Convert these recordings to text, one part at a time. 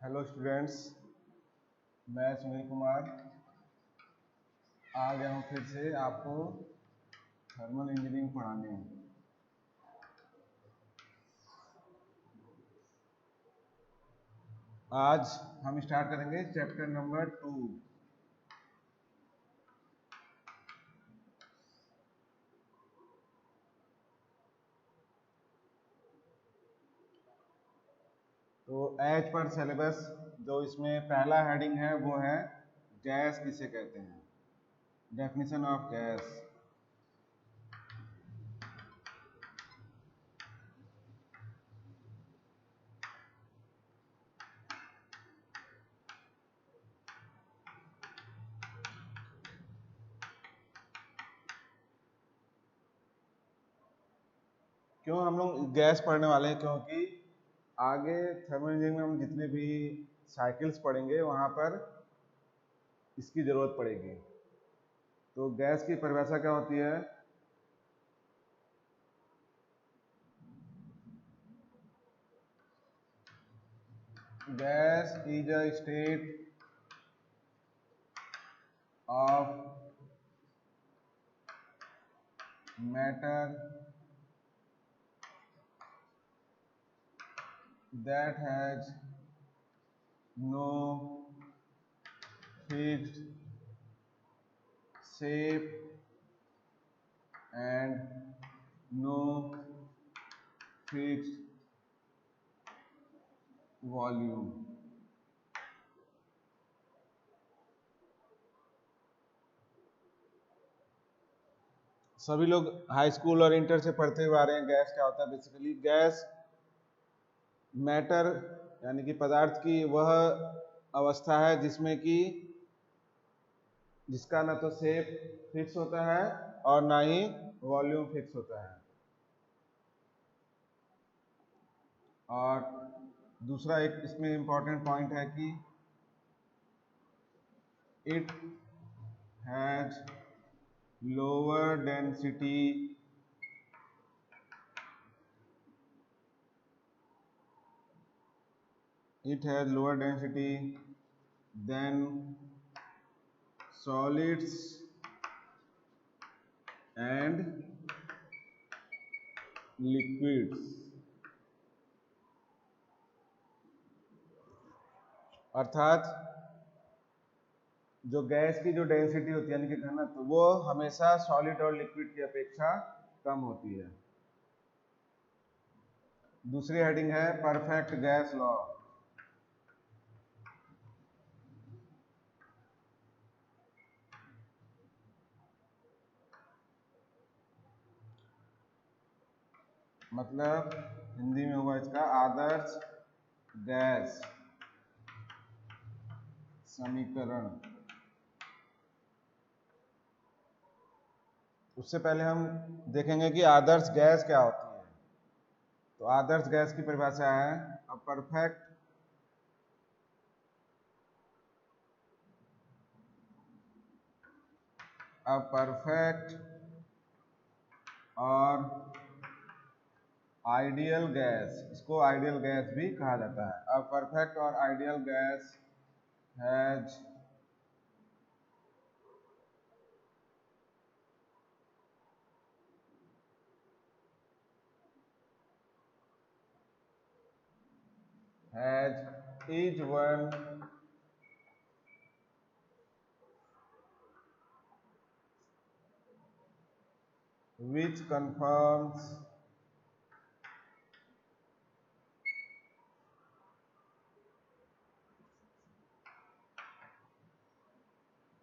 Hello students, मैं सुनील कुमार आ गया हूँ फिर से आपको थर्मल इंजीनियरिंग पढ़ाने। आज हम स्टार्ट करेंगे चैप्टर नंबर 2। तो एज पर सिलेबस जो इसमें पहला हेडिंग है वो है गैस किसे कहते हैं, डेफिनेशन ऑफ गैस। क्यों हम लोग गैस पढ़ने वाले हैं? क्योंकि आगे थर्मल इंजीनियरिंग में हम जितने भी साइकिल्स पढ़ेंगे वहाँ पर इसकी ज़रूरत पड़ेगी। तो गैस की परिभाषा क्या होती है? Gas is a state of matter that has no fixed shape and no fixed volume। सभी लोग हाई स्कूल और इंटर से पढ़ते हुए आ रहे हैं गैस क्या होता है। बेसिकली गैस मैटर यानी कि पदार्थ की वह अवस्था है जिसका ना तो शेप फिक्स होता है और ना ही वॉल्यूम फिक्स होता है। और दूसरा एक इसमें इंपॉर्टेंट पॉइंट है कि it has lower density than solids and liquids. अर्थात जो गैस की जो डेंसिटी होती है यानी कि घनत्व, वो हमेशा सॉलिड और लिक्विड की अपेक्षा कम होती है। दूसरी हेडिंग है परफेक्ट गैस लॉ। मतलब हिंदी में हुआ इसका आदर्श गैस समीकरण। उससे पहले हम देखेंगे कि आदर्श गैस क्या होती है। तो आदर्श गैस की परिभाषा है अ परफेक्ट और आइडियल गैस। इसको आइडियल गैस भी कहा जाता है। अ परफेक्ट और ideal gas has is one which confirms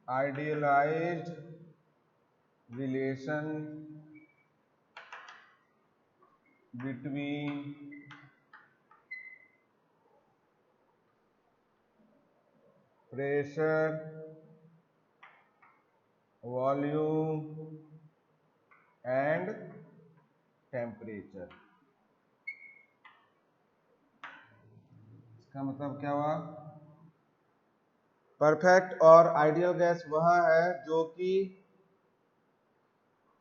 idealized relation between pressure, volume and temperature। इसका मतलब क्या हुआ? परफेक्ट और आइडियल गैस वह है जो कि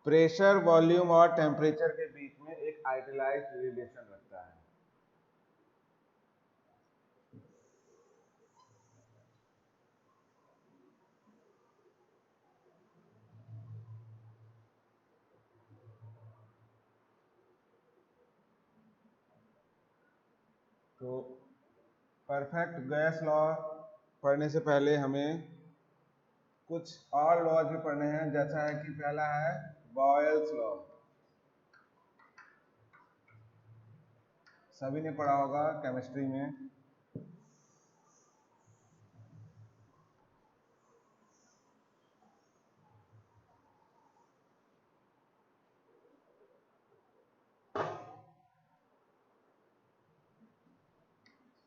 प्रेशर, वॉल्यूम और टेम्परेचर के बीच में एक आइडियलाइज्ड रिलेशन रखता है। तो परफेक्ट गैस लॉ पढ़ने से पहले हमें कुछ और लॉज भी पढ़ने हैं, जैसा है कि पहला है बॉयल्स लॉ। सभी ने पढ़ा होगा केमिस्ट्री में।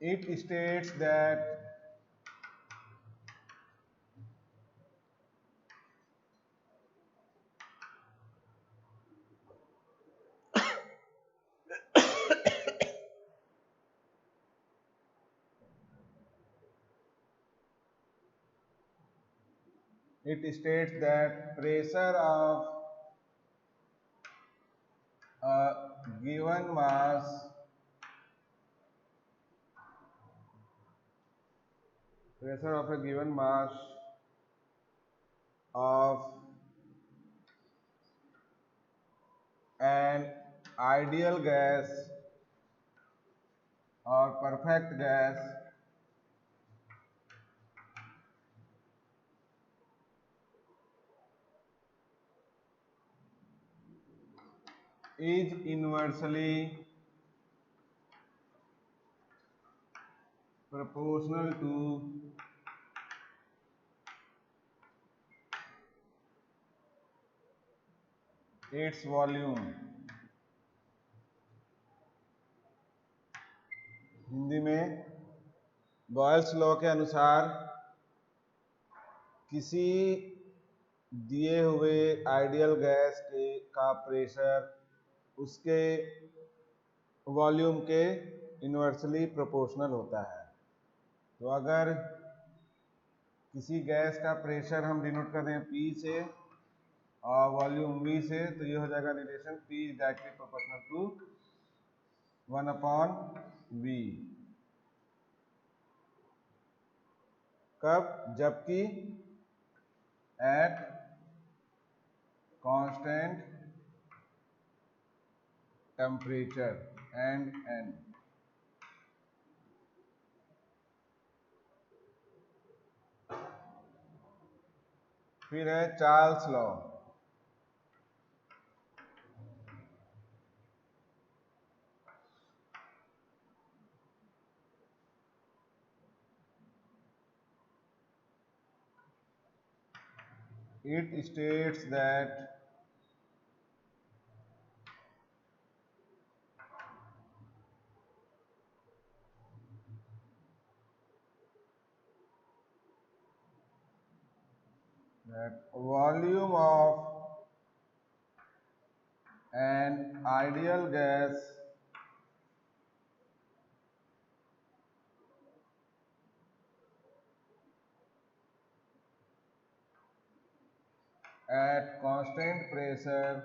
It states that pressure of a given mass of an ideal gas or perfect gas is inversely proportional to its volume। Hindi में बॉयल्स लॉ के अनुसार किसी दिए हुए आइडियल गैस के का प्रेशर उसके वॉल्यूम के इन्वर्सली प्रोपोर्शनल होता है। तो अगर किसी गैस का प्रेशर हम डिनोट कर दें P से और वॉल्यूम V से, तो ये हो जाएगा relation P is directly proportional to 1/V। कब? जबकि at constant temperature and N। फिर है Charles law. It states that volume of an ideal gas at constant pressure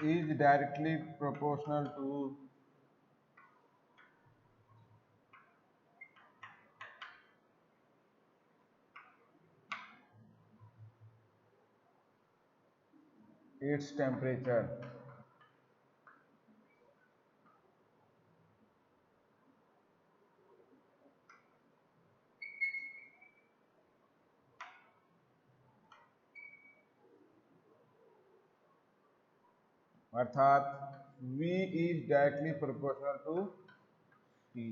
is directly proportional to its temperature। अर्थात V is directly proportional to T।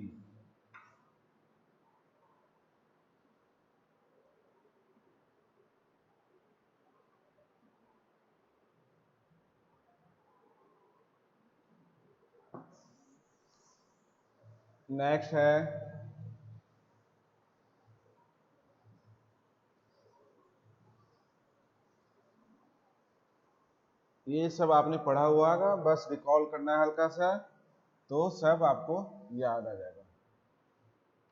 Next है ये सब आपने पढ़ा हुआ होगा, बस रिकॉल करना है हल्का सा, तो सब आपको याद आ जाएगा।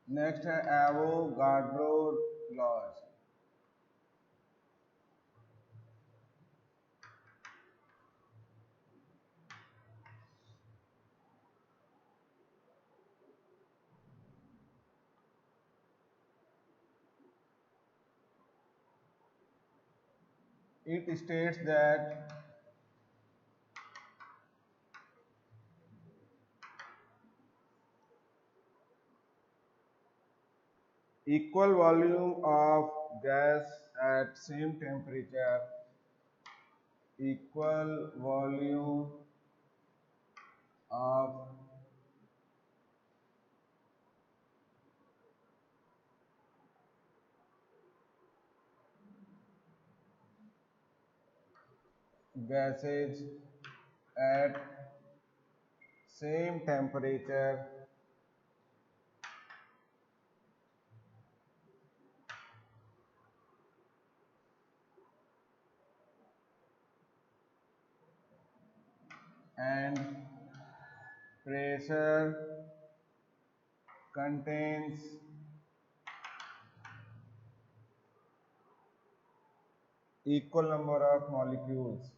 नेक्स्ट है Avogadro laws. it states that equal volume of gas at same temperature, equal volume of gases at same temperature and pressure contains equal number of molecules.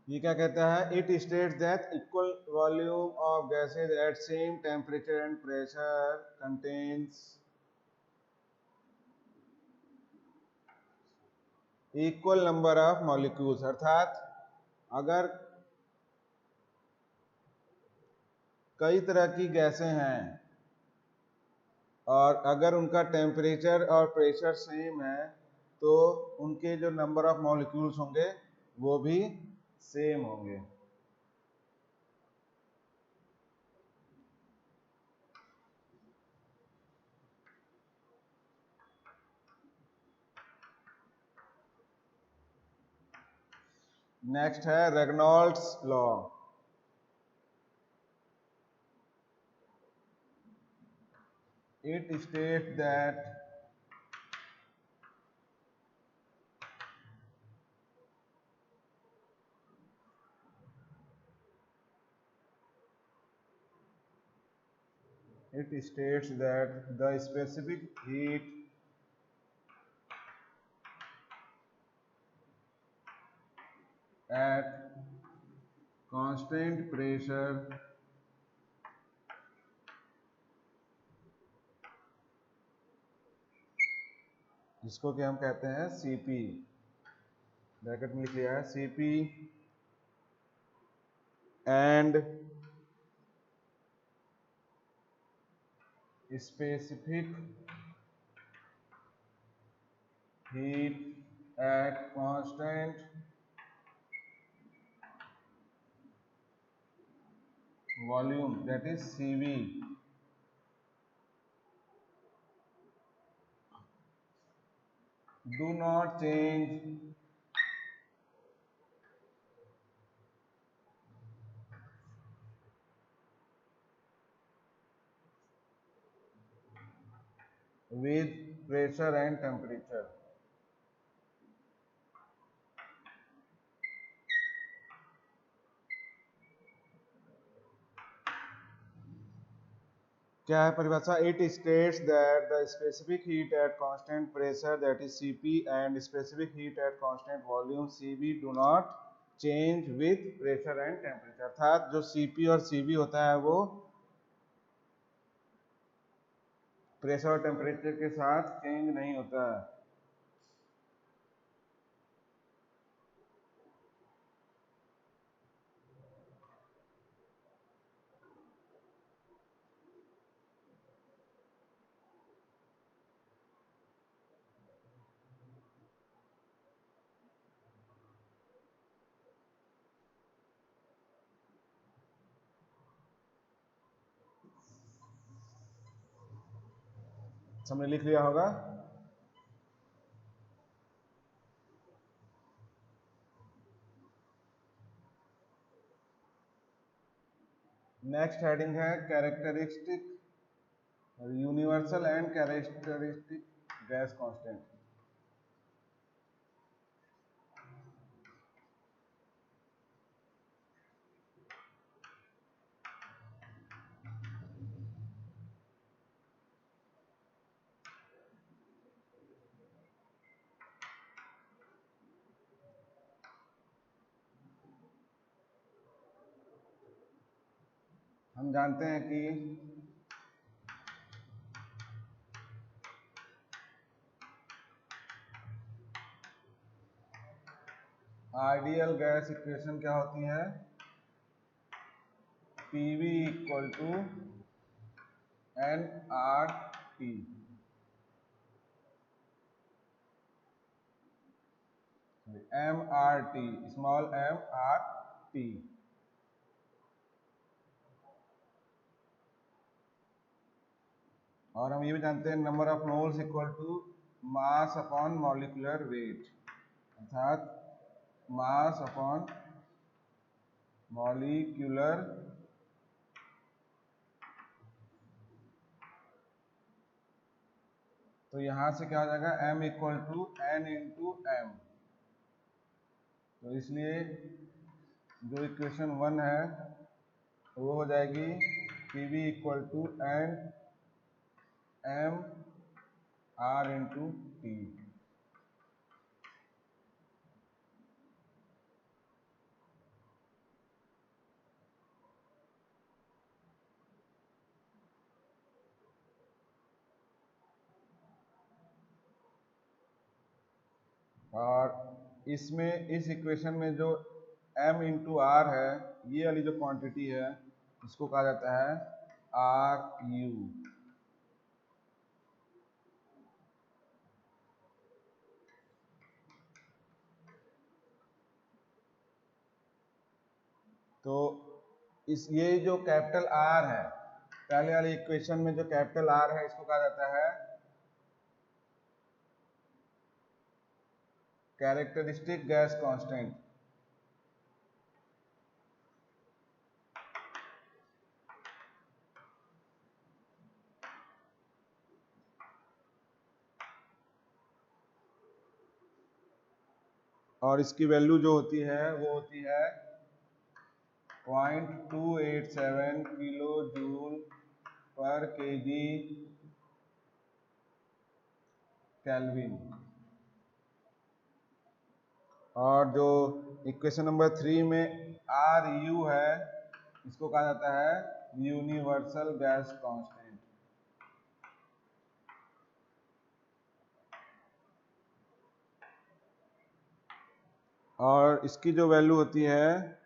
ये क्या कहता है? It states that equal volume of gases at same temperature and pressure contains equal number of molecules. अर्थात अगर कई तरह की गैसें हैं और अगर उनका टेम्परेचर और प्रेशर सेम है तो उनके जो नंबर ऑफ मॉलिक्यूल्स होंगे वो भी सेम होंगे. नेक्स्ट है Reynolds law. It states that the specific heat at constant pressure जिसको कि हम कहते हैं Cp, ब्रैकेट में लिख लिया है Cp, and specific heat at constant volume, that is Cv, do not change with pressure and temperature. क्या है परिभाषा? It states that the specific heat at constant pressure, that is Cp, and specific heat at constant volume Cv do not change with pressure and temperature. अर्थात जो Cp और Cv होता है वो pressure और टेम्परेचर के साथ चेंज नहीं होता है. सबने लिख लिया होगा. नेक्स्ट हेडिंग है characteristic universal and characteristic gas constant. हम जानते हैं कि आइडियल गैस इक्वेशन क्या होती है, PV equal to nRT। MRT, small mRT। और हम ये भी जानते हैं number of moles equal to mass upon molecular weight, अर्थात मास अपॉन मॉलिक्यूलर तो यहां से क्या हो जाएगा, m equal to n into M. तो इसलिए जो इक्वेशन 1 है वो हो जाएगी PV equal to n m r into T. और इसमें इस इक्वेशन में जो m इंटू आर है, ये वाली जो क्वांटिटी है इसको कहा जाता है RU। तो ये जो कैपिटल R है, पहले वाली इक्वेशन में जो कैपिटल R है इसको कहा जाता है कैरेक्टरिस्टिक गैस कांस्टेंट। और इसकी वैल्यू जो होती है वो होती है 0.287 किलो जूल पर केजी केल्विन। और जो इक्वेशन नंबर 3 में RU है इसको कहा जाता है यूनिवर्सल गैस कांस्टेंट। और इसकी जो वैल्यू होती है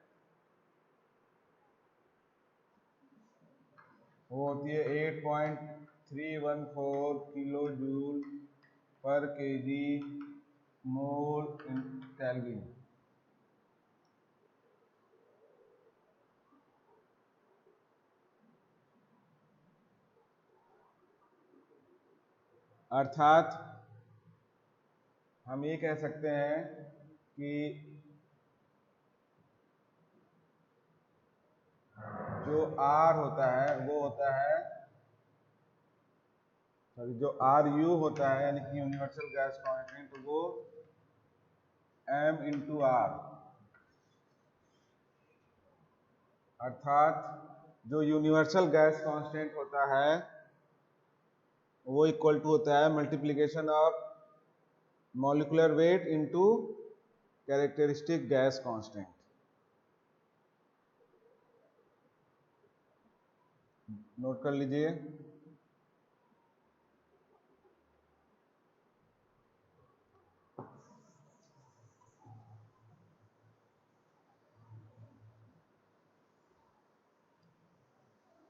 वो होती है 8.314 किलो जूल पर केजी मोल केल्विन। अर्थात हम ये कह सकते हैं कि जो R होता है वो होता है, जो RU होता है यानी कि यूनिवर्सल गैस कांस्टेंट, वो M इंटू आर, अर्थात जो यूनिवर्सल गैस कांस्टेंट होता है वो इक्वल टू होता है multiplication of molecular weight into characteristic gas constant. Note कर लीजिए।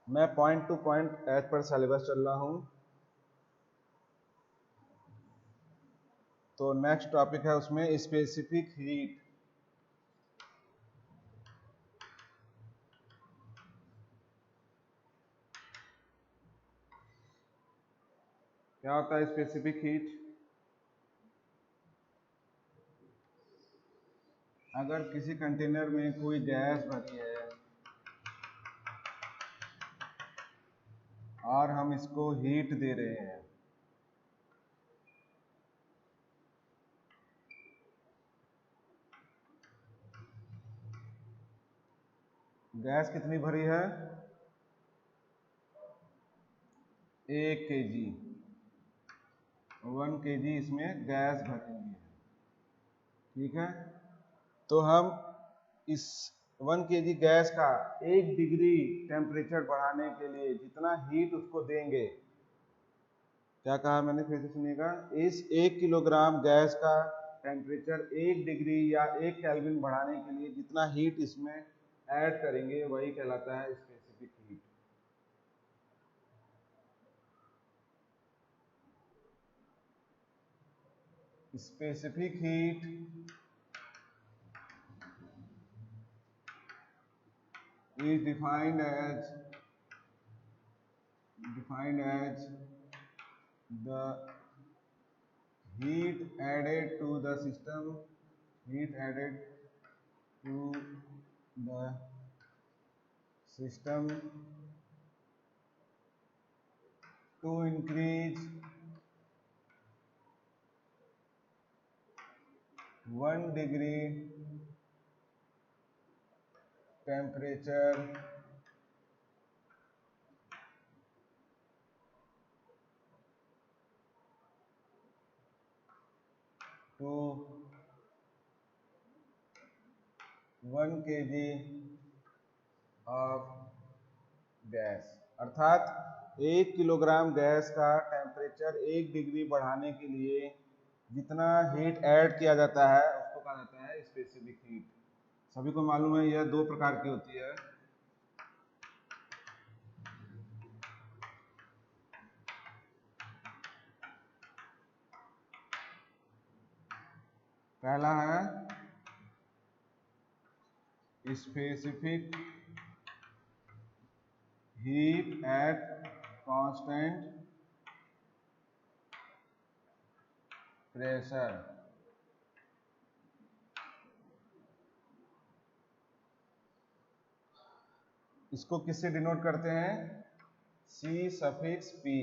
मैं point to point as per syllabus चल रहा हूं। तो नेक्स्ट टॉपिक है उसमें स्पेसिफिक हीट। क्या होता है स्पेसिफिक हीट? अगर किसी कंटेनर में कोई गैस भरी है और हम इसको हीट दे रहे हैं, गैस कितनी भरी है? 1 kg, 1 kg इसमें गैस भरी हुई है। ठीक है, तो हम इस 1 kg गैस का 1 डिग्री टेम्परेचर बढ़ाने के लिए जितना हीट उसको देंगे, क्या कहा मैंने, फिर से सुनिएगा, इस 1 किलोग्राम गैस का टेम्परेचर 1 डिग्री या 1 केल्विन बढ़ाने के लिए जितना हीट इसमें ऐड करेंगे वही कहलाता है specific heat. Specific heat is defined as the heat added to the system to increase 1 degree temperature to 1 kg of gas. अर्थात 1 किलोग्राम गैस का टेम्परेचर 1 डिग्री बढ़ाने के लिए जितना हीट ऐड किया जाता है उसको कहा जाता है स्पेसिफिक हीट। सभी को मालूम है यह 2 प्रकार की होती है। पहला है specific heat at constant pressure. इसको किससे डिनोट करते हैं? C suffix P,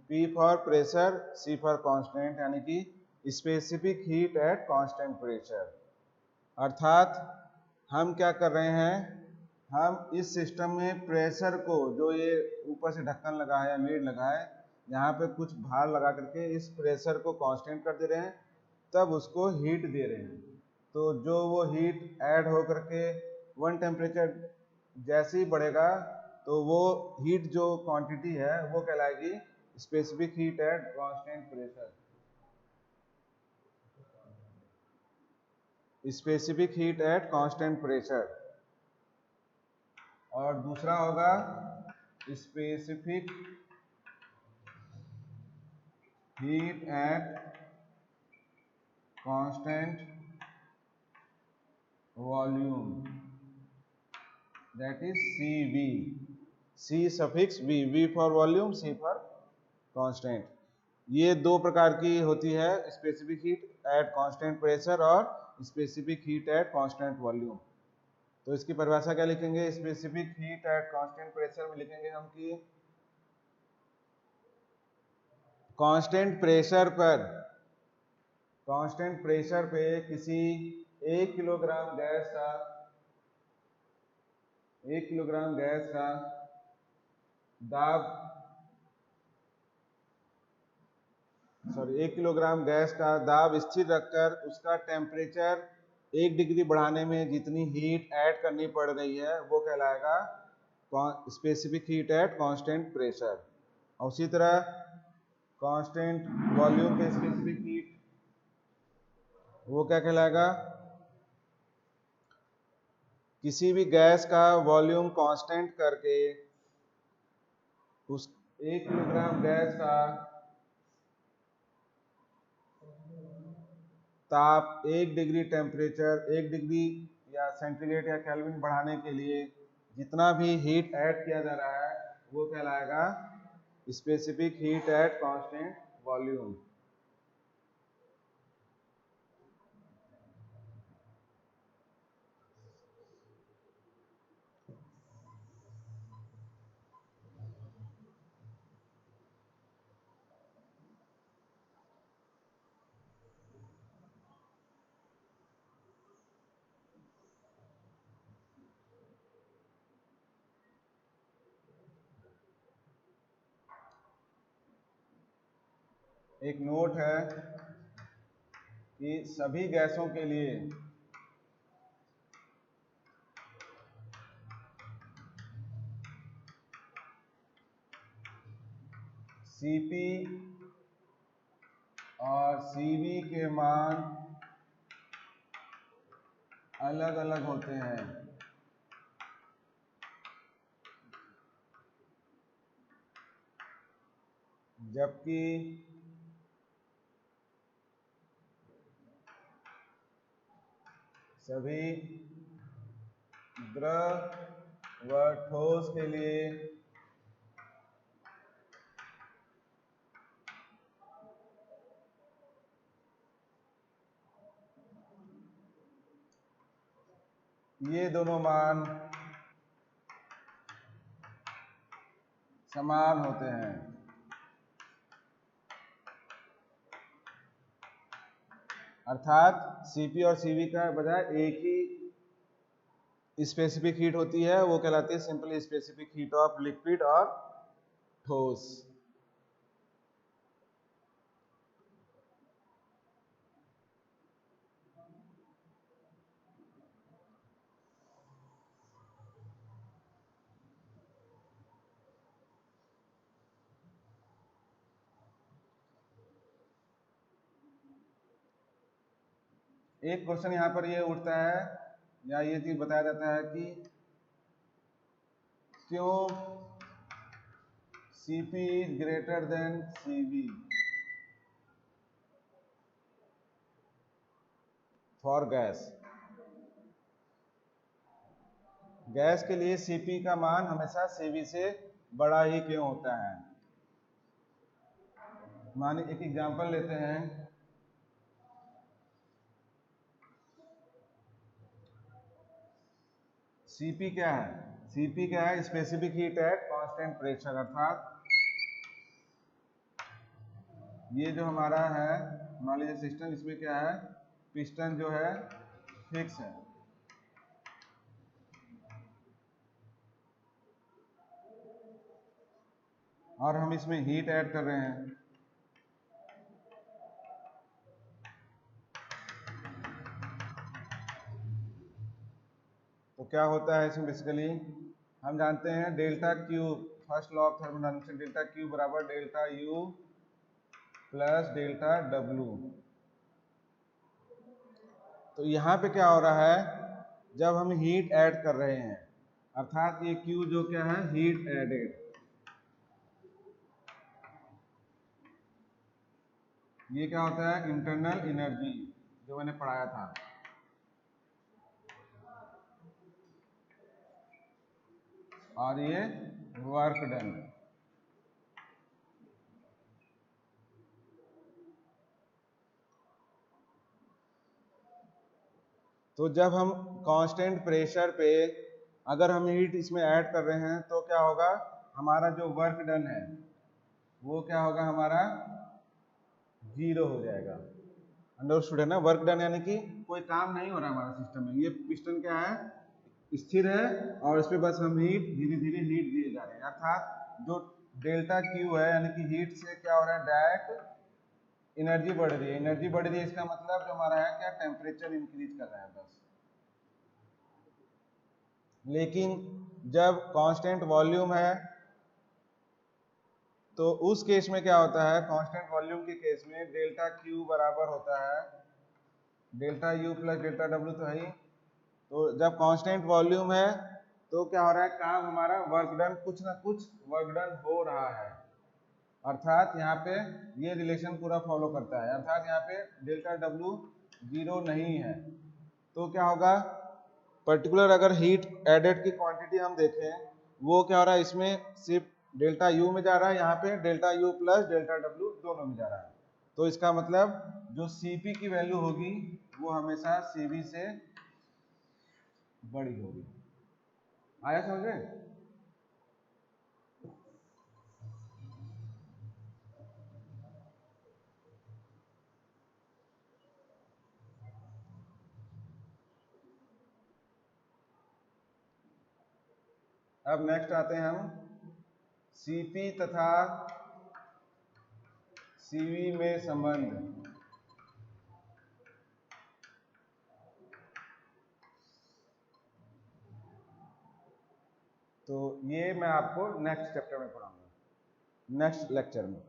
P for pressure, C for constant, यानी कि specific heat at constant pressure. अर्थात हम क्या कर रहे हैं, हम इस सिस्टम में प्रेशर को, जो ये ऊपर से ढक्कन लगा है या लीड लगा है, यहाँ पे कुछ भार लगा करके इस प्रेशर को कांस्टेंट कर दे रहे हैं, तब उसको हीट दे रहे हैं। तो जो वो हीट ऐड हो करके 1 टेम्परेचर जैसे ही बढ़ेगा तो वो हीट जो क्वांटिटी है वो कहलाएगी specific heat at constant pressure. Specific heat at constant pressure. और दूसरा होगा specific heat at constant volume, that is CV। C suffix V for volume, C for constant. ये 2 प्रकार की होती है, specific heat at constant pressure और specific heat at constant volume. तो इसकी परिभाषा क्या लिखेंगे? Specific heat at constant pressure में लिखेंगे हम कि कांस्टेंट प्रेशर पे किसी 1 किलोग्राम गैस का दाब, 1 किलोग्राम गैस का दाब स्थिर रखकर उसका टेम्परेचर 1 डिग्री बढ़ाने में जितनी हीट ऐड करनी पड़ रही है वो कहलाएगा specific heat at constant pressure. और उसी तरह कांस्टेंट वॉल्यूम पे स्पेसिफिक हीट, वो क्या कहलाएगा? किसी भी गैस का वॉल्यूम कांस्टेंट करके उस 1 किलोग्राम गैस का ताप 1 डिग्री टेम्परेचर, 1 डिग्री या सेंटीग्रेड या केल्विन बढ़ाने के लिए जितना भी हीट ऐड किया जा रहा है वो कहलाएगा specific heat at constant volume. एक नोट है कि सभी गैसों के लिए Cp और Cv के मान अलग अलग होते हैं। जबकि सभी द्रव व ठोस के लिए ये दोनों मान समान होते हैं। अर्थात Cp और Cv का बजाय एक ही स्पेसिफिक हीट होती है, वो कहलाती है simple specific heat of liquid और ठोस। एक क्वेश्चन यहाँ पर ये उठता है या ये चीज बताया जाता है कि क्यों Cp is greater than Cv for gas. Gas के लिए Cp का मान हमेशा Cv से बड़ा ही क्यों होता है। मानिए एक एग्जांपल लेते हैं। Cp क्या है? Cp क्या है? Specific heat at constant pressure. अर्थात ये जो हमारा है, मान लीजिए सिस्टम, इसमें क्या है, पिस्टन जो है फिक्स है और हम इसमें हीट ऐड कर रहे हैं। तो क्या होता है इसमें बेसिकली हम जानते हैं delta Q, first law of thermodynamics, delta Q बराबर delta U plus delta W. तो यहाँ पे क्या हो रहा है, जब हम हीट ऐड कर रहे हैं, अर्थात ये क्यू जो क्या है, हीट एडेड, ये क्या होता है, इंटरनल एनर्जी जो मैंने पढ़ाया था। और ये वर्क डन। तो जब हम कांस्टेंट प्रेशर पे अगर हम हीट इसमें ऐड कर रहे हैं तो क्या होगा, हमारा जो वर्क डन है वो क्या होगा, हमारा जीरो हो जाएगा। अंडरस्टूड है ना। वर्क डन यानी कि कोई काम नहीं हो रहा हमारा सिस्टम में। ये पिस्टन क्या है, स्थिर है और इस पे बस हम हीट धीरे धीरे हीट दिए जा रहे हैं। अर्थात जो डेल्टा क्यू है यानी कि हीट से क्या हो रहा है, डायरेक्ट एनर्जी बढ़ रही है। एनर्जी बढ़ रही है इसका मतलब जो हमारा है क्या, टेम्परेचर इंक्रीज कर रहा है बस। लेकिन जब कांस्टेंट वॉल्यूम है तो उस केस में क्या होता है, कांस्टेंट वॉल्यूम के केस में डेल्टा क्यू बराबर होता है delta U plus delta W, तो है ही। तो जब कांस्टेंट वॉल्यूम है तो क्या हो रहा है, काम हमारा वर्क डन, कुछ ना कुछ वर्क डन हो रहा है। अर्थात यहाँ पे ये रिलेशन पूरा फॉलो करता है। अर्थात यहाँ पे डेल्टा डब्ल्यू जीरो नहीं है तो क्या होगा, पर्टिकुलर अगर हीट एडेड की क्वांटिटी हम देखें, वो क्या हो रहा है, इसमें सिर्फ डेल्टा यू में जा रहा है, यहाँ पे delta U plus delta W दोनों में जा रहा है। तो इसका मतलब जो Cp की वैल्यू होगी वो हमेशा Cv से बड़ी होगी। आया समझ में? अब नेक्स्ट आते हैं हम Cp तथा Cv में संबंध। तो ये मैं आपको नेक्स्ट चैप्टर में पढ़ाऊंगा, नेक्स्ट लेक्चर में।